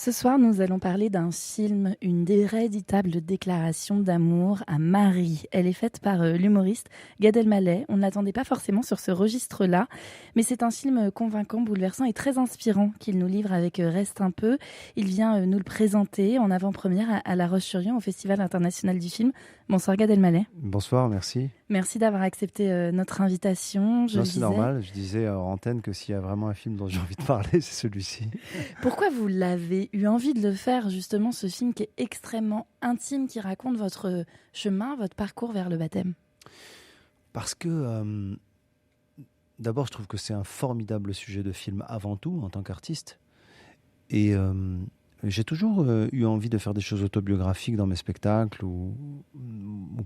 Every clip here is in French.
Ce soir, nous allons parler d'un film, une véritable déclaration d'amour à Marie. Elle est faite par l'humoriste Gad Elmaleh. On ne l'attendait pas forcément sur ce registre-là, mais c'est un film convaincant, bouleversant et très inspirant qu'il nous livre avec Reste un peu. Il vient nous le présenter en avant-première à La Roche-sur-Yon, au Festival international du film. Bonsoir Gad Elmaleh. Bonsoir, merci. Merci d'avoir accepté notre invitation. Non, c'est normal. Je disais hors antenne que s'il y a vraiment un film dont j'ai envie de parler, c'est celui-ci. Pourquoi vous l'avez eu envie de le faire, justement, ce film qui est extrêmement intime, qui raconte votre chemin, votre parcours vers le baptême? Parce que, d'abord, je trouve que c'est un formidable sujet de film avant tout, en tant qu'artiste. Et j'ai toujours eu envie de faire des choses autobiographiques dans mes spectacles ou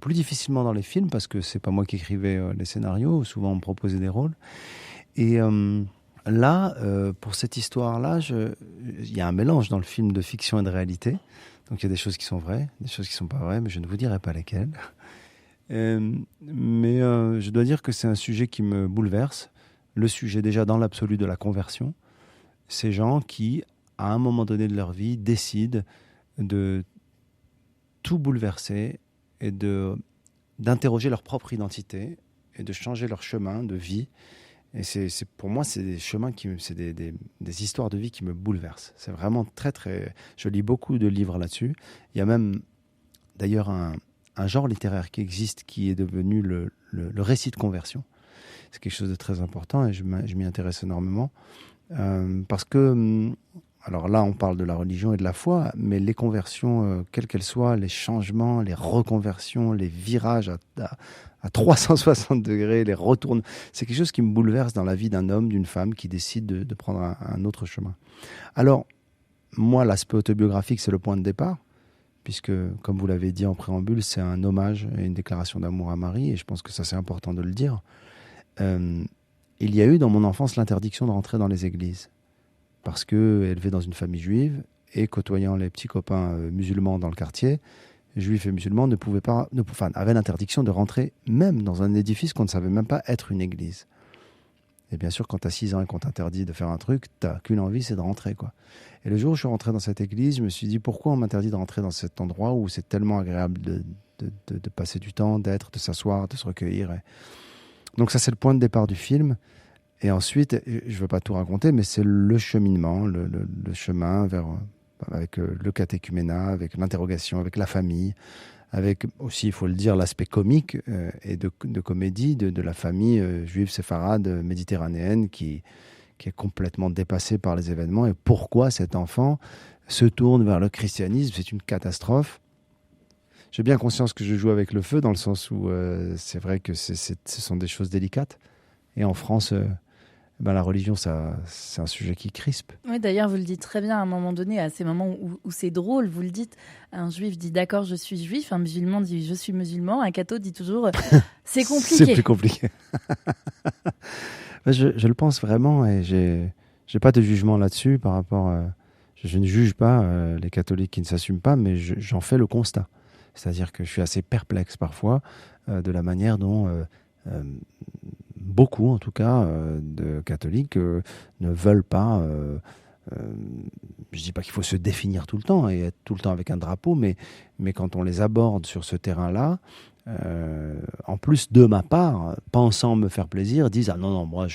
plus difficilement dans les films, parce que c'est pas moi qui écrivais les scénarios. Souvent, on me proposait des rôles. Et là, pour cette histoire-là, il y a un mélange dans le film de fiction et de réalité. Donc il y a des choses qui sont vraies, des choses qui ne sont pas vraies, mais je ne vous dirai pas lesquelles. Mais je dois dire que c'est un sujet qui me bouleverse. Le sujet déjà dans l'absolu de la conversion. Ces gens qui, à un moment donné de leur vie, décident de tout bouleverser et d'interroger leur propre identité et de changer leur chemin de vie. Et pour moi, c'est des chemins c'est des histoires de vie qui me bouleversent. C'est vraiment très, très... Je lis beaucoup de livres là-dessus. Il y a même, d'ailleurs, un genre littéraire qui existe, qui est devenu le récit de conversion. C'est quelque chose de très important et je m'y intéresse énormément. Parce que... Alors là, on parle de la religion et de la foi, mais les conversions, quelles qu'elles soient, les changements, les reconversions, les virages à 360 degrés, les retours, c'est quelque chose qui me bouleverse dans la vie d'un homme, d'une femme qui décide de prendre un autre chemin. Alors, moi, l'aspect autobiographique, c'est le point de départ, puisque, comme vous l'avez dit en préambule, c'est un hommage et une déclaration d'amour à Marie, et je pense que ça, c'est important de le dire. Il y a eu dans mon enfance l'interdiction de rentrer dans les églises, parce qu'elle élevée dans une famille juive et côtoyant les petits copains musulmans dans le quartier, juifs et musulmans avaient l'interdiction de rentrer même dans un édifice qu'on ne savait même pas être une église. Et bien sûr, quand tu as 6 ans et qu'on t'interdit de faire un truc, tu n'as qu'une envie, c'est de rentrer, quoi. Et le jour où je suis rentré dans cette église, je me suis dit, pourquoi on m'interdit de rentrer dans cet endroit où c'est tellement agréable de passer du temps, d'être, de s'asseoir, de se recueillir. Donc ça, c'est le point de départ du film. Et ensuite, je ne veux pas tout raconter, mais c'est le cheminement, le chemin avec le catéchuménat, avec l'interrogation, avec la famille, avec aussi, il faut le dire, l'aspect comique et de comédie de la famille juive séfarade méditerranéenne qui est complètement dépassée par les événements. Et pourquoi cet enfant se tourne vers le christianisme? C'est une catastrophe. J'ai bien conscience que je joue avec le feu, dans le sens où c'est vrai que ce sont des choses délicates. Et en France... la religion, c'est un sujet qui crispe. Oui, d'ailleurs, vous le dites très bien à un moment donné, à ces moments où c'est drôle, vous le dites. Un juif dit d'accord, je suis juif. Un musulman dit je suis musulman. Un catho dit toujours c'est compliqué. C'est plus compliqué. je le pense vraiment et j'ai pas de jugement là-dessus par rapport. Je ne juge pas les catholiques qui ne s'assument pas, mais j'en fais le constat. C'est-à-dire que je suis assez perplexe parfois de la manière dont. Beaucoup, en tout cas, de catholiques ne veulent pas... je ne dis pas qu'il faut se définir tout le temps et être tout le temps avec un drapeau, mais quand on les aborde sur ce terrain-là, en plus de ma part, pensant me faire plaisir, disent « Ah non, non, moi,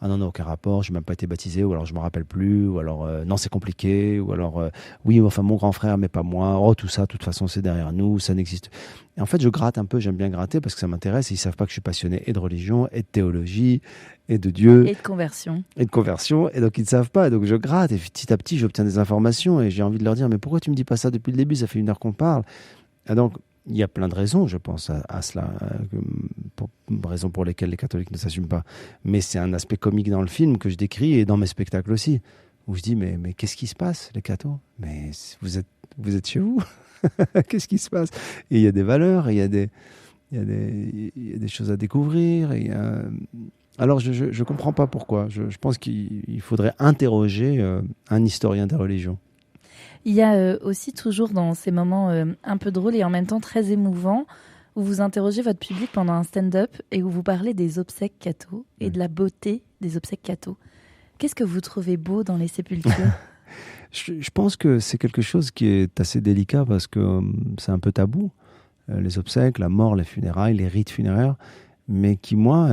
ah non, aucun rapport, je n'ai même pas été baptisé, ou alors je ne me rappelle plus, ou alors non, c'est compliqué, ou alors oui, enfin mon grand frère, mais pas moi, oh tout ça, de toute façon, c'est derrière nous, ça n'existe. » Et en fait, je gratte un peu, j'aime bien gratter parce que ça m'intéresse, et ils ne savent pas que je suis passionné et de religion, et de théologie, et de Dieu. Et de conversion. Et de conversion, et donc ils ne savent pas, et donc je gratte, et petit à petit, j'obtiens des informations, et j'ai envie de leur dire « Mais pourquoi tu ne me dis pas ça depuis le début? Ça fait 1 heure qu'on parle. » Et donc, il y a plein de raisons, je pense, à cela, raisons pour lesquelles les catholiques ne s'assument pas. Mais c'est un aspect comique dans le film que je décris et dans mes spectacles aussi, où je dis mais qu'est-ce qui se passe, les cathos? Mais vous êtes chez vous. Qu'est-ce qui se passe? Et il y a des valeurs, il y a des choses à découvrir. Alors je ne comprends pas pourquoi. Je pense qu'il faudrait interroger un historien des religions. Il y a aussi toujours dans ces moments un peu drôles et en même temps très émouvants où vous interrogez votre public pendant un stand-up et où vous parlez des obsèques cathos et de la beauté des obsèques cathos. Qu'est-ce que vous trouvez beau dans les sépultures? Je pense que c'est quelque chose qui est assez délicat parce que c'est un peu tabou. Les obsèques, la mort, les funérailles, les rites funéraires. Mais qui, moi,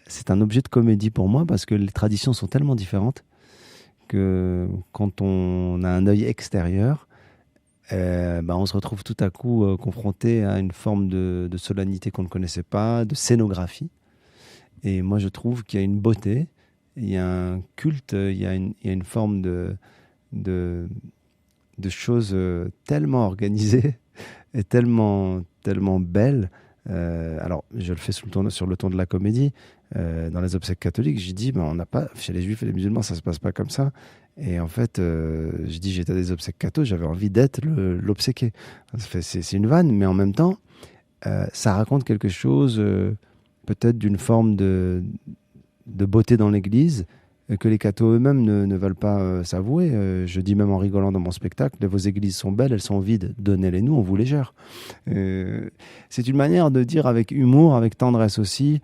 c'est un objet de comédie pour moi parce que les traditions sont tellement différentes que quand on a un œil extérieur, on se retrouve tout à coup confronté à une forme de solennité qu'on ne connaissait pas, de scénographie. Et moi, je trouve qu'il y a une beauté, il y a un culte, il y a une forme de choses tellement organisées et tellement belles. Alors, je le fais sur le ton de la comédie. Dans les obsèques catholiques, j'ai dit, on n'a pas, chez les juifs et les musulmans, ça se passe pas comme ça. Et en fait, je dis, j'étais à des obsèques cathos, j'avais envie d'être l'obséqué. C'est une vanne, mais en même temps, ça raconte quelque chose, peut-être d'une forme de beauté dans l'Église, que les cathos eux-mêmes ne veulent pas s'avouer. Je dis même en rigolant dans mon spectacle, vos églises sont belles, elles sont vides, donnez-les-nous, on vous les gère. C'est une manière de dire avec humour, avec tendresse aussi.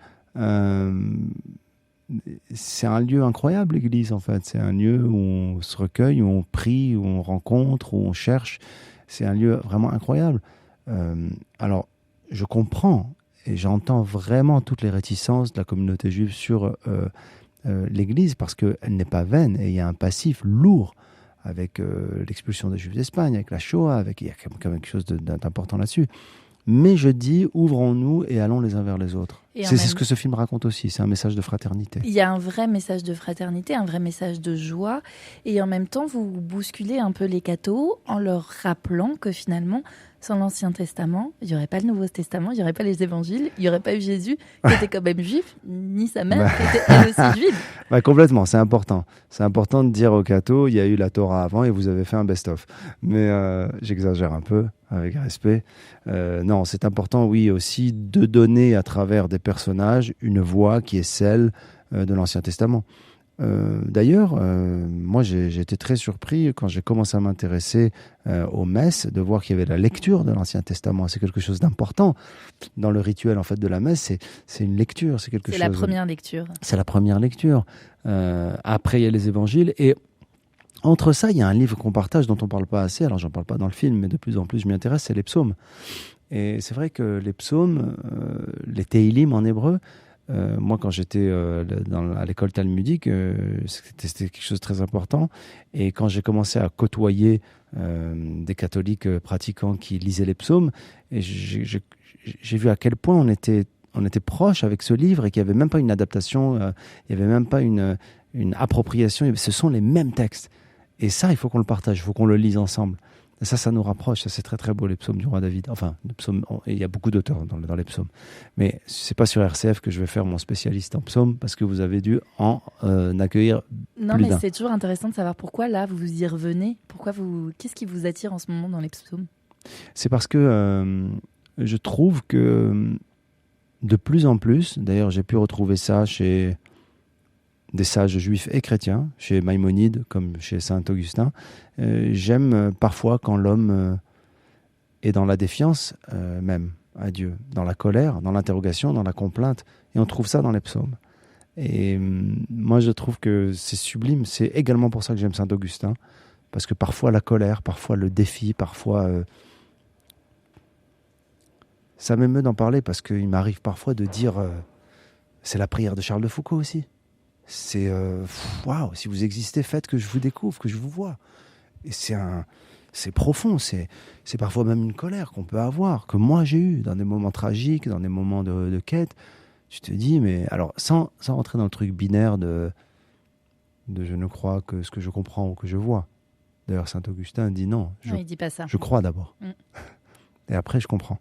C'est un lieu incroyable, l'église, en fait. C'est un lieu où on se recueille, où on prie, où on rencontre, où on cherche. C'est un lieu vraiment incroyable. Alors, je comprends et j'entends vraiment toutes les réticences de la communauté juive sur l'église parce qu'elle n'est pas vaine et il y a un passif lourd avec l'expulsion des Juifs d'Espagne, avec la Shoah, il y a quand même quelque chose d'important là-dessus. Mais je dis, ouvrons-nous et allons les uns vers les autres. C'est ce que ce film raconte aussi, c'est un message de fraternité. Il y a un vrai message de fraternité, un vrai message de joie, et en même temps, vous bousculez un peu les cathos en leur rappelant que finalement, sans l'Ancien Testament, il n'y aurait pas le Nouveau Testament, il n'y aurait pas les évangiles, il n'y aurait pas eu Jésus, qui était quand même juif, ni sa mère, qui était elle aussi juive. Complètement, c'est important. C'est important de dire aux cathos, il y a eu la Torah avant et vous avez fait un best-of. Mais j'exagère un peu, avec respect. Non, c'est important, oui, aussi de donner à travers des personnages une voix qui est celle de l'Ancien Testament. D'ailleurs, moi j'ai été très surpris quand j'ai commencé à m'intéresser aux messes, de voir qu'il y avait la lecture de l'Ancien Testament. C'est quelque chose d'important dans le rituel en fait de la messe. C'est une lecture, c'est quelque chose. C'est la première lecture. C'est la première lecture. Après, il y a les évangiles et entre ça, il y a un livre qu'on partage dont on ne parle pas assez. Alors, j'en parle pas dans le film, mais de plus en plus, je m'y intéresse. C'est les psaumes. Et c'est vrai que les psaumes, les Teilim en hébreu. Moi, quand j'étais à l'école talmudique, c'était quelque chose de très important. Et quand j'ai commencé à côtoyer des catholiques pratiquants qui lisaient les psaumes, et j'ai vu à quel point on était proche avec ce livre et qu'il n'y avait même pas une adaptation, il n'y avait même pas une appropriation. Ce sont les mêmes textes. Et ça, il faut qu'on le partage, il faut qu'on le lise ensemble. Et ça nous rapproche. Ça, c'est très très beau, les psaumes du roi David. Enfin, il y a beaucoup d'auteurs dans les psaumes. Mais c'est pas sur RCF que je vais faire mon spécialiste en psaumes parce que vous avez dû en accueillir Non, plus mais d'un. c'est toujours intéressant de savoir pourquoi là vous y revenez. Qu'est-ce qui vous attire en ce moment dans les psaumes? C'est parce que je trouve que de plus en plus, d'ailleurs j'ai pu retrouver ça chez des sages juifs et chrétiens, chez Maïmonide comme chez Saint Augustin. J'aime parfois quand l'homme est dans la défiance même à Dieu, dans la colère, dans l'interrogation, dans la complainte. Et on trouve ça dans les psaumes. Et moi, je trouve que c'est sublime. C'est également pour ça que j'aime Saint Augustin. Parce que parfois la colère, parfois le défi, parfois... ça m'émeut d'en parler parce qu'il m'arrive parfois de dire... c'est la prière de Charles de Foucault aussi. C'est waouh, si vous existez, faites que je vous découvre, que je vous vois. Et c'est profond, c'est parfois même une colère qu'on peut avoir, que moi j'ai eu dans des moments tragiques, dans des moments de quête. Tu te dis, mais alors sans rentrer dans le truc binaire de je ne crois que ce que je comprends ou que je vois. D'ailleurs, Saint Augustin dit non. Il dit pas ça. Je crois d'abord. Et après, je comprends.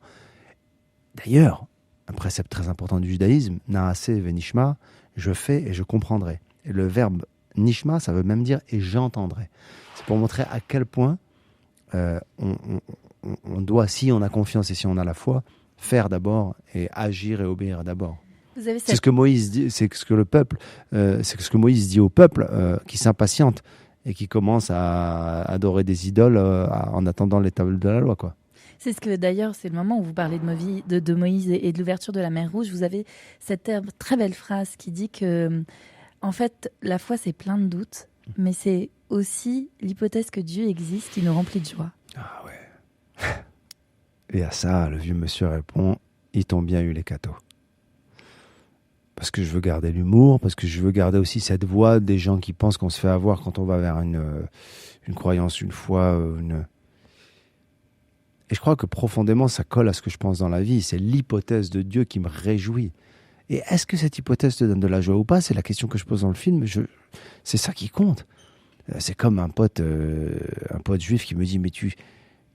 D'ailleurs, un précepte très important du judaïsme, Naaseh venishma, je fais et je comprendrai. Et le verbe nishma, ça veut même dire et j'entendrai. C'est pour montrer à quel point on doit, si on a confiance et si on a la foi, faire d'abord et agir et obéir d'abord. C'est ce que Moïse dit, c'est ce que le peuple, c'est ce que Moïse dit au peuple qui s'impatiente et qui commence à adorer des idoles en attendant les tables de la loi, quoi. C'est ce que d'ailleurs, c'est le moment où vous parlez de Moïse et de l'ouverture de la mer Rouge. Vous avez cette très belle phrase qui dit que, en fait, la foi c'est plein de doutes, mais c'est aussi l'hypothèse que Dieu existe qui nous remplit de joie. Ah ouais. Et à ça, le vieux monsieur répond, ils t'ont bien eu les cathos. Parce que je veux garder l'humour, parce que je veux garder aussi cette voix des gens qui pensent qu'on se fait avoir quand on va vers une croyance, une foi, Et je crois que profondément, ça colle à ce que je pense dans la vie. C'est l'hypothèse de Dieu qui me réjouit. Et est-ce que cette hypothèse te donne de la joie ou pas? C'est la question que je pose dans le film. C'est ça qui compte. C'est comme un pote juif qui me dit, mais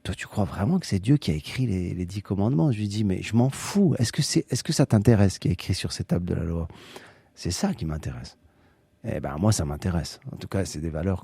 toi, tu crois vraiment que c'est Dieu qui a écrit les 10 commandements? Je lui dis, mais je m'en fous. Est-ce que ça t'intéresse ce qui est écrit sur ces tables de la loi? C'est ça qui m'intéresse. Eh ben, moi, ça m'intéresse. En tout cas, c'est des valeurs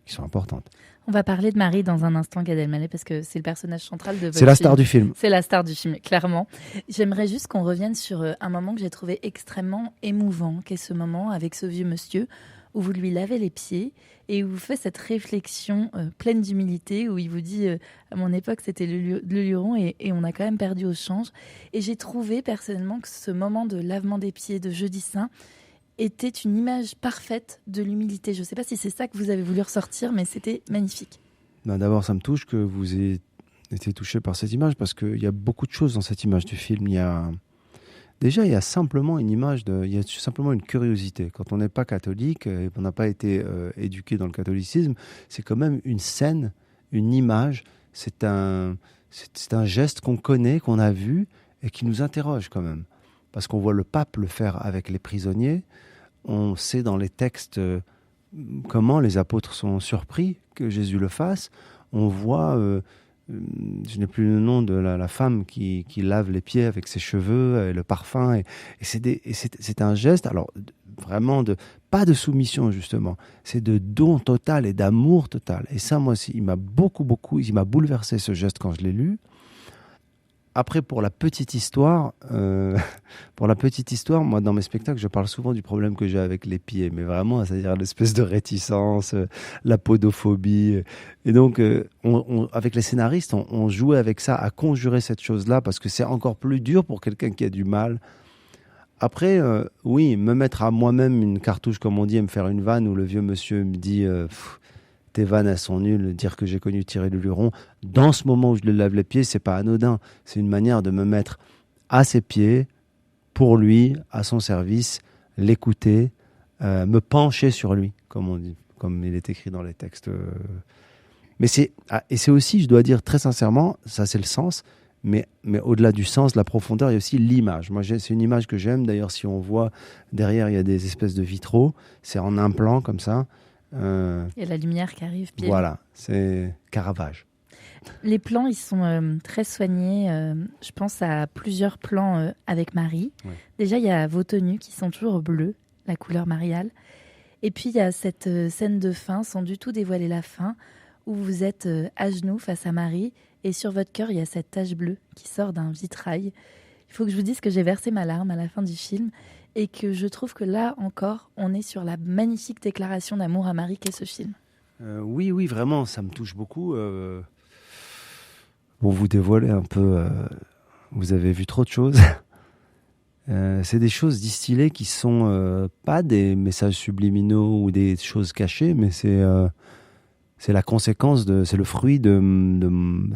qui sont importantes. On va parler de Marie dans un instant, Gad Elmaleh, parce que c'est le personnage central de votre film. C'est la star du film. C'est la star du film, clairement. J'aimerais juste qu'on revienne sur un moment que j'ai trouvé extrêmement émouvant, qu'est ce moment avec ce vieux monsieur où vous lui lavez les pieds et où vous faites cette réflexion pleine d'humilité, où il vous dit à mon époque c'était le luron et on a quand même perdu au change. Et j'ai trouvé personnellement que ce moment de lavement des pieds de Jeudi Saint était une image parfaite de l'humilité. Je ne sais pas si c'est ça que vous avez voulu ressortir, mais c'était magnifique. Ben d'abord, ça me touche que vous ayez été touché par cette image, parce qu'il y a beaucoup de choses dans cette image du film. Il y a simplement une image, il y a simplement une curiosité. Quand on n'est pas catholique et qu'on n'a pas été éduqué dans le catholicisme, c'est quand même une scène, une image, c'est un geste qu'on connaît, qu'on a vu et qui nous interroge quand même. Parce qu'on voit le pape le faire avec les prisonniers. On sait dans les textes comment les apôtres sont surpris que Jésus le fasse. On voit, je n'ai plus le nom de la femme qui lave les pieds avec ses cheveux et le parfum. Et c'est un geste, alors vraiment pas de soumission justement, c'est de don total et d'amour total. Et ça, moi aussi, il m'a bouleversé ce geste quand je l'ai lu. Après, pour la petite histoire, moi, dans mes spectacles, je parle souvent du problème que j'ai avec les pieds, mais vraiment, c'est-à-dire l'espèce de réticence, la podophobie. Et donc, avec les scénaristes, on jouait avec ça, à conjurer cette chose-là, parce que c'est encore plus dur pour quelqu'un qui a du mal. Après, oui, me mettre à moi-même une cartouche, comme on dit, et me faire une vanne où le vieux monsieur me dit... tes vannes, elles sont nulles, dire que j'ai connu Thierry Luron. Dans ce moment où je lui lave les pieds, c'est pas anodin. C'est une manière de me mettre à ses pieds, pour lui, à son service, l'écouter, me pencher sur lui, comme on dit, comme il est écrit dans les textes. Mais c'est aussi, je dois dire très sincèrement, ça c'est le sens, mais au-delà du sens, de la profondeur, il y a aussi l'image. Moi, c'est une image que j'aime. D'ailleurs, si on voit derrière, il y a des espèces de vitraux. C'est en un plan comme ça. Il y a la lumière qui arrive. Voilà, c'est Caravage. Les plans, ils sont très soignés. Je pense à plusieurs plans avec Marie. Ouais. Déjà, il y a vos tenues qui sont toujours bleues, la couleur mariale. Et puis, il y a cette scène de fin, sans du tout dévoiler la fin, où vous êtes à genoux face à Marie. Et sur votre cœur, il y a cette tache bleue qui sort d'un vitrail. Il faut que je vous dise que j'ai versé ma larme à la fin du film. Et que je trouve que là encore, on est sur la magnifique déclaration d'amour à Marie qu'est ce film. Oui, vraiment, ça me touche beaucoup. Pour vous dévoiler un peu, vous avez vu trop de choses. C'est des choses distillées qui sont pas des messages subliminaux ou des choses cachées, mais c'est la conséquence, c'est le fruit de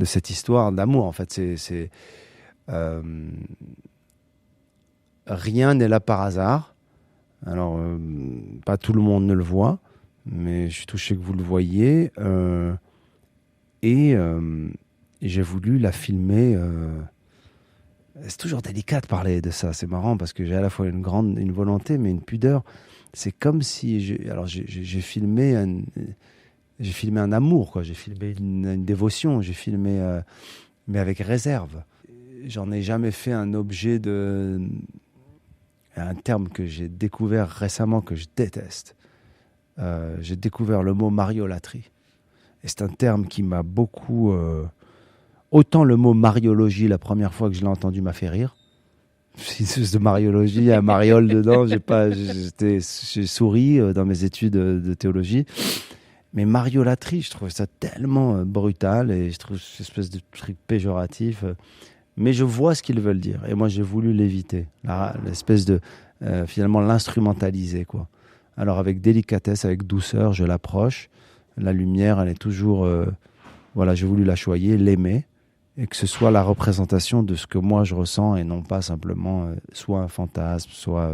cette histoire d'amour. En fait, rien n'est là par hasard. Alors, pas tout le monde ne le voit, mais je suis touché que vous le voyiez. Et j'ai voulu la filmer. C'est toujours délicat de parler de ça. C'est marrant parce que j'ai à la fois une volonté, mais une pudeur. C'est comme si j'ai filmé un amour, quoi. J'ai filmé une dévotion. J'ai filmé, mais avec réserve. J'en ai jamais fait un objet un terme que j'ai découvert récemment que je déteste. J'ai découvert le mot mariolatrie. Et c'est un terme qui m'a beaucoup... autant le mot mariologie, la première fois que je l'ai entendu, m'a fait rire. C'est une espèce de mariologie, il y a mariole dedans. J'ai souri dans mes études de théologie. Mais mariolatrie, je trouve ça tellement brutal et je trouve cette espèce de truc péjoratif... Mais je vois ce qu'ils veulent dire. Et moi, j'ai voulu l'éviter. L'espèce de... finalement, l'instrumentaliser, quoi. Alors avec délicatesse, avec douceur, je l'approche. La lumière, elle est toujours... voilà, j'ai voulu la choyer, l'aimer, et que ce soit la représentation de ce que moi je ressens et non pas simplement soit un fantasme, soit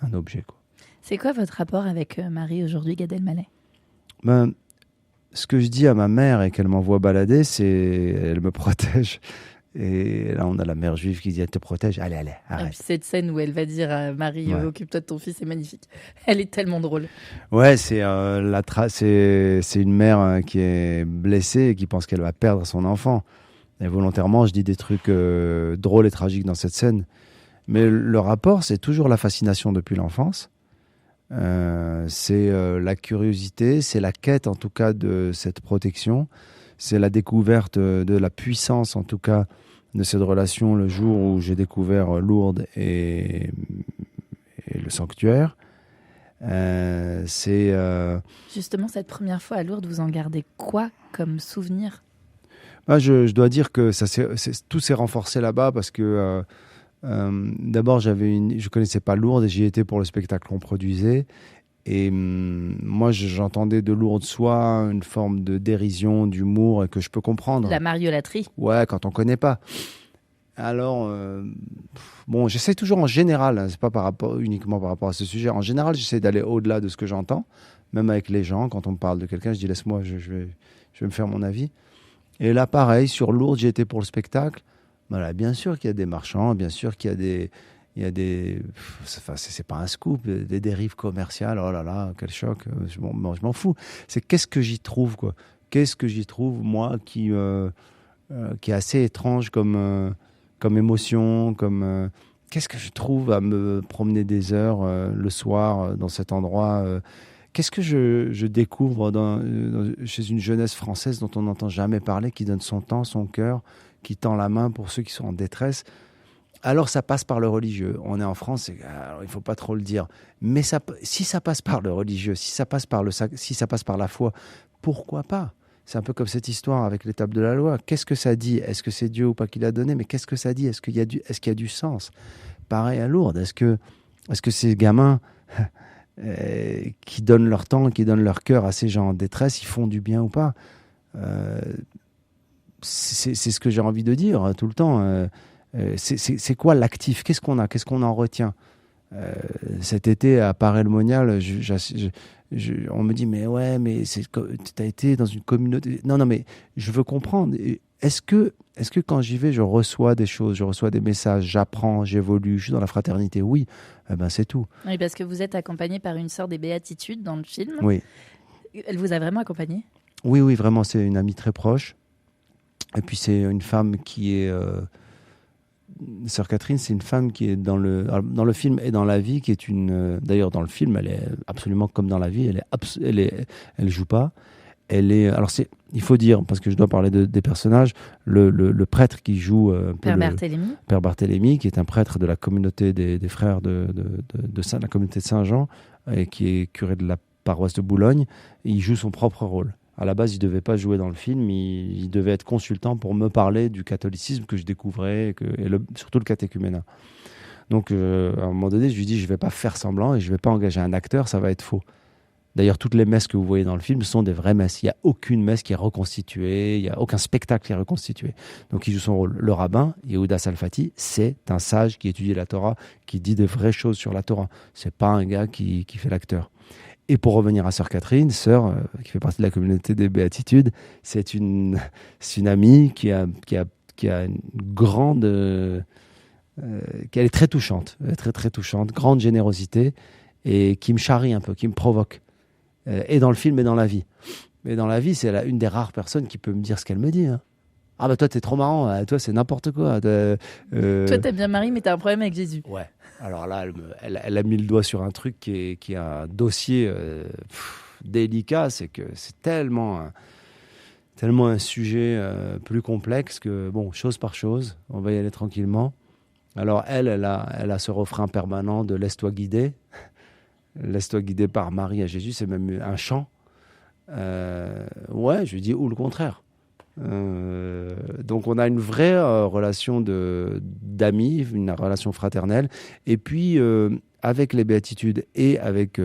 un objet, quoi. C'est quoi votre rapport avec Marie aujourd'hui, Gad Elmaleh? Ben, ce que je dis à ma mère et qu'elle m'envoie balader, c'est elle me protège. Et là, on a la mère juive qui dit elle te protège. Allez, allez, Et arrête. puis cette scène où elle va dire à Marie, Ouais. occupe-toi de ton fils, c'est magnifique. Elle est tellement drôle. Ouais, c'est une mère qui est blessée et qui pense qu'elle va perdre son enfant. Et volontairement, je dis des trucs drôles et tragiques dans cette scène. Mais le rapport, c'est toujours la fascination depuis l'enfance. C'est la curiosité, c'est la quête en tout cas de cette protection. C'est la découverte de la puissance en tout cas de cette relation le jour où j'ai découvert Lourdes et le sanctuaire. Justement, cette première fois à Lourdes, vous en gardez quoi comme souvenir? Je dois dire que tout s'est renforcé là-bas parce que d'abord je connaissais pas Lourdes et j'y étais pour le spectacle qu'on produisait. Et moi, j'entendais de Lourdes soit une forme de dérision, d'humour, et que je peux comprendre. La mariolâtrie. Ouais, quand on connaît pas. Alors, bon, j'essaie toujours en général, hein, c'est pas uniquement par rapport à ce sujet. En général, j'essaie d'aller au-delà de ce que j'entends, même avec les gens. Quand on me parle de quelqu'un, je dis laisse-moi, je vais me faire mon avis. Et là, pareil, sur Lourdes, j'y étais pour le spectacle. Voilà, bien sûr qu'il y a des marchands, bien sûr qu'il y a des, enfin, c'est pas un scoop, des dérives commerciales. Oh là là, quel choc! Je m'en fous. C'est qu'est-ce que j'y trouve, quoi? Qu'est-ce que j'y trouve, moi, qui est assez étrange comme émotion, qu'est-ce que je trouve à me promener des heures le soir dans cet endroit. Qu'est-ce que je découvre chez une jeunesse française dont on n'entend jamais parler, qui donne son temps, son cœur, qui tend la main pour ceux qui sont en détresse. Alors ça passe par le religieux. On est en France, alors, il ne faut pas trop le dire. Mais si ça passe par le religieux, si ça passe par la foi, pourquoi pas? C'est un peu comme cette histoire avec l'étape de la loi. Qu'est-ce que ça dit? Est-ce que c'est Dieu ou pas qui l'a donné? Mais qu'est-ce que ça dit? Est-ce qu'il y a du sens? Pareil à Lourdes. Est-ce que ces gamins qui donnent leur temps, qui donnent leur cœur à ces gens en détresse, ils font du bien ou pas? C'est ce que j'ai envie de dire tout le temps. C'est quoi l'actif? Qu'est-ce qu'on a? Qu'est-ce qu'on en retient? Cet été à Paray-le-Monial, on me dit mais ouais, mais t'as été dans une communauté. Non, mais je veux comprendre. Est-ce que quand j'y vais, je reçois des choses, je reçois des messages, j'apprends, j'évolue, je suis dans la fraternité? Oui, ben c'est tout. Oui, parce que vous êtes accompagné par une sœur des Béatitudes dans le film. Oui. Elle vous a vraiment accompagné? Oui, vraiment, c'est une amie très proche. Et puis c'est une femme qui est... Sœur Catherine, c'est une femme qui est dans le film et dans la vie, qui est une... D'ailleurs, dans le film, elle est absolument comme dans la vie. Elle joue pas. Alors il faut dire, parce que je dois parler des personnages, le prêtre qui joue Père Barthélemy. Père Barthélemy, qui est un prêtre de la communauté des frères de la communauté de Saint-Jean, et qui est curé de la paroisse de Boulogne. Il joue son propre rôle. À la base, il ne devait pas jouer dans le film, il devait être consultant pour me parler du catholicisme que je découvrais, surtout le catéchuménat. Donc, à un moment donné, je lui dis, je ne vais pas faire semblant et je ne vais pas engager un acteur, ça va être faux. D'ailleurs, toutes les messes que vous voyez dans le film sont des vraies messes. Il n'y a aucune messe qui est reconstituée, il n'y a aucun spectacle qui est reconstitué. Donc, il joue son rôle. Le rabbin, Yehuda Salfati, c'est un sage qui étudie la Torah, qui dit de vraies choses sur la Torah. Ce n'est pas un gars qui fait l'acteur. Et pour revenir à Sœur Catherine, qui fait partie de la communauté des Béatitudes, c'est une amie qui a une grande... qu'elle est très touchante, très très touchante, grande générosité, et qui me charrie un peu, qui me provoque. Et dans le film et dans la vie. Mais dans la vie, c'est une des rares personnes qui peut me dire ce qu'elle me dit. Hein. Ah bah toi, t'es trop marrant, toi, c'est n'importe quoi. Toi, t'aimes bien Marie, mais t'as un problème avec Jésus. Ouais. Alors là, elle a mis le doigt sur un truc qui est un dossier délicat. C'est que c'est tellement un sujet plus complexe que, bon, chose par chose, on va y aller tranquillement. Alors elle a ce refrain permanent de « Laisse-toi guider ». Laisse-toi guider par Marie à Jésus, c'est même un chant. Ouais, je lui dis, ou le contraire. Donc on a une vraie relation d'amis, une relation fraternelle. Et puis avec les béatitudes et avec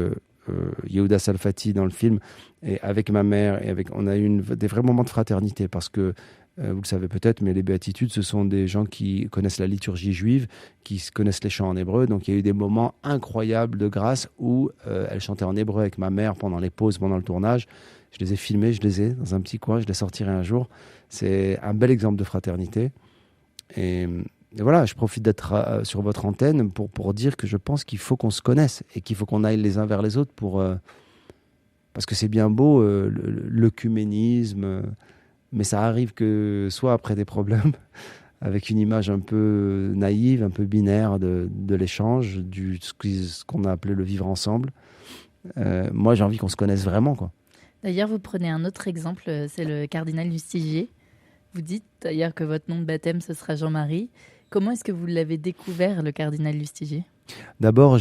Yehuda Salfati dans le film, et avec ma mère, on a eu des vrais moments de fraternité, parce que vous le savez peut-être, mais les béatitudes, ce sont des gens qui connaissent la liturgie juive, qui connaissent les chants en hébreu. Donc il y a eu des moments incroyables de grâce où elle chantait en hébreu avec ma mère pendant les pauses, pendant le tournage. Je les ai filmés, je les ai dans un petit coin, je les sortirai un jour. C'est un bel exemple de fraternité. Et voilà, je profite d'être sur votre antenne pour dire que je pense qu'il faut qu'on se connaisse et qu'il faut qu'on aille les uns vers les autres parce que c'est bien beau l'œcuménisme, mais ça arrive que soit après des problèmes, avec une image un peu naïve, un peu binaire de l'échange, ce qu'on a appelé le vivre ensemble. Moi, j'ai envie qu'on se connaisse vraiment, quoi. D'ailleurs, vous prenez un autre exemple, c'est le cardinal Lustiger. Vous dites d'ailleurs que votre nom de baptême, ce sera Jean-Marie. Comment est-ce que vous l'avez découvert, le cardinal Lustiger ? D'abord,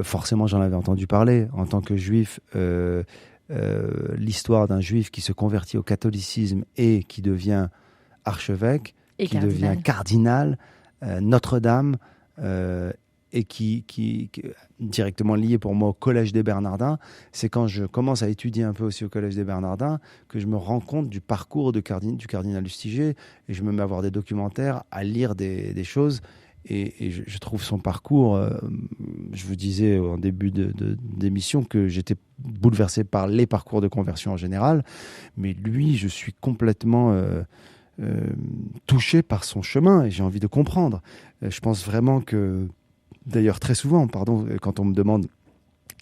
forcément, j'en avais entendu parler. En tant que juif, l'histoire d'un juif qui se convertit au catholicisme et qui devient archevêque, qui devient cardinal, Notre-Dame, et qui est directement lié pour moi au Collège des Bernardins. C'est quand je commence à étudier un peu aussi au Collège des Bernardins que je me rends compte du parcours du cardinal Lustiger, et je me mets à voir des documentaires, à lire des choses, et je trouve son parcours, je vous disais en début d'émission que j'étais bouleversé par les parcours de conversion en général, mais lui, je suis complètement touché par son chemin, et j'ai envie de comprendre. Je pense vraiment que, d'ailleurs très souvent, quand on me demande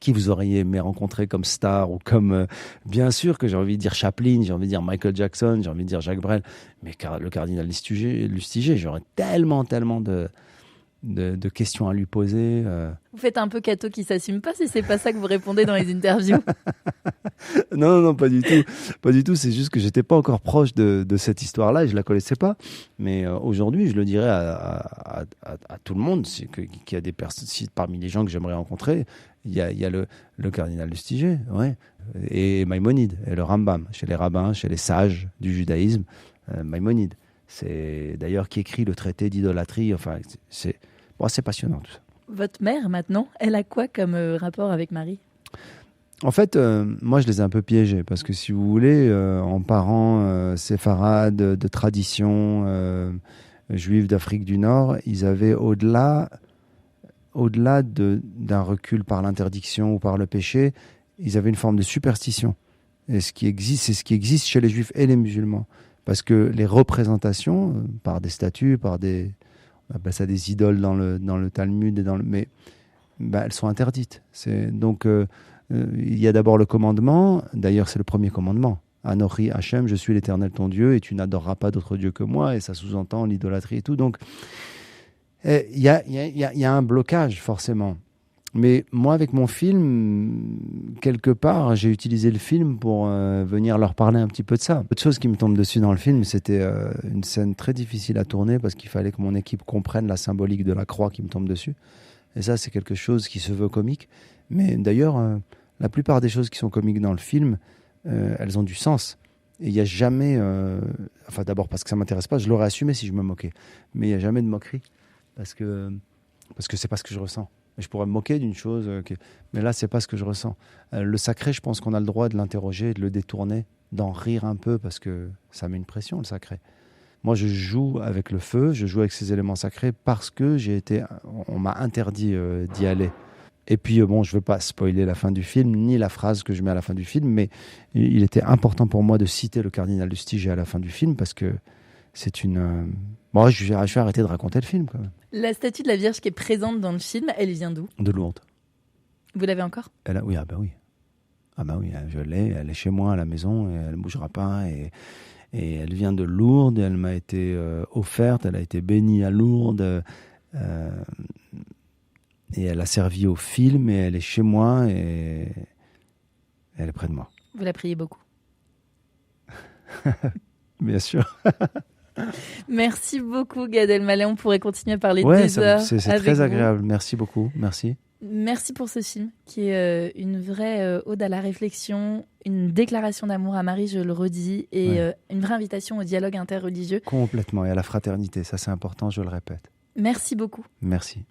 qui vous auriez aimé rencontrer comme star, ou comme, bien sûr que j'ai envie de dire Chaplin, j'ai envie de dire Michael Jackson, j'ai envie de dire Jacques Brel, mais le cardinal Lustiger, j'aurais tellement de questions à lui poser. Vous faites un peu Cato qui s'assume pas, si c'est pas ça que vous répondez dans les interviews. Non, pas du tout. Pas du tout, c'est juste que j'étais pas encore proche de cette histoire-là et je la connaissais pas. Mais aujourd'hui, je le dirais à tout le monde, qu'il y a des personnes, parmi les gens que j'aimerais rencontrer, il y a le cardinal Lustiger, ouais, et Maïmonide, et le Rambam, chez les rabbins, chez les sages du judaïsme, Maïmonide. C'est d'ailleurs qui écrit le traité d'idolâtrie. Enfin, c'est passionnant tout ça. Votre mère, maintenant, elle a quoi comme rapport avec Marie ? En fait, moi, je les ai un peu piégés parce que, si vous voulez, en parents séfarades de tradition juive d'Afrique du Nord, ils avaient au-delà d'un recul par l'interdiction ou par le péché, ils avaient une forme de superstition. Et c'est ce qui existe chez les juifs et les musulmans. Parce que les représentations, par des statues, on appelle ça des idoles dans le Talmud, mais elles sont interdites. Donc, il y a d'abord le commandement, d'ailleurs c'est le premier commandement. Anochi Hachem, je suis l'Éternel ton Dieu, et tu n'adoreras pas d'autre Dieu que moi, et ça sous-entend l'idolâtrie et tout. Donc, il y a un blocage, forcément. Mais moi, avec mon film, quelque part, j'ai utilisé le film pour venir leur parler un petit peu de ça. Autre chose qui me tombe dessus dans le film, c'était une scène très difficile à tourner parce qu'il fallait que mon équipe comprenne la symbolique de la croix qui me tombe dessus. Et ça, c'est quelque chose qui se veut comique. Mais d'ailleurs, la plupart des choses qui sont comiques dans le film, elles ont du sens. Et il n'y a jamais... d'abord parce que ça ne m'intéresse pas, je l'aurais assumé si je me moquais. Mais il n'y a jamais de moquerie parce que c'est pas ce que je ressens. Je pourrais me moquer d'une chose, mais là, c'est pas ce que je ressens. Le sacré, je pense qu'on a le droit de l'interroger, de le détourner, d'en rire un peu, parce que ça met une pression, le sacré. Moi, je joue avec le feu, je joue avec ces éléments sacrés parce que on m'a interdit d'y aller. Et puis, je ne veux pas spoiler la fin du film, ni la phrase que je mets à la fin du film, mais il était important pour moi de citer le cardinal Lustiger à la fin du film, parce que c'est une... Bon, je vais arrêter de raconter le film, quand même. La statue de la Vierge qui est présente dans le film, elle vient d'où ? De Lourdes. Vous l'avez encore ? Oui, je l'ai, elle est chez moi à la maison, et elle ne bougera pas, et elle vient de Lourdes, elle m'a été offerte, elle a été bénie à Lourdes, et elle a servi au film, et elle est chez moi, et elle est près de moi. Vous la priez beaucoup ? Bien sûr. Merci beaucoup, Gad Elmaleh. On pourrait continuer à parler des heures. C'est très agréable. Merci beaucoup. Merci. Merci pour ce film qui est une vraie ode à la réflexion, une déclaration d'amour à Marie, je le redis, et une vraie invitation au dialogue interreligieux. Complètement. Et à la fraternité. Ça, c'est important, je le répète. Merci beaucoup. Merci.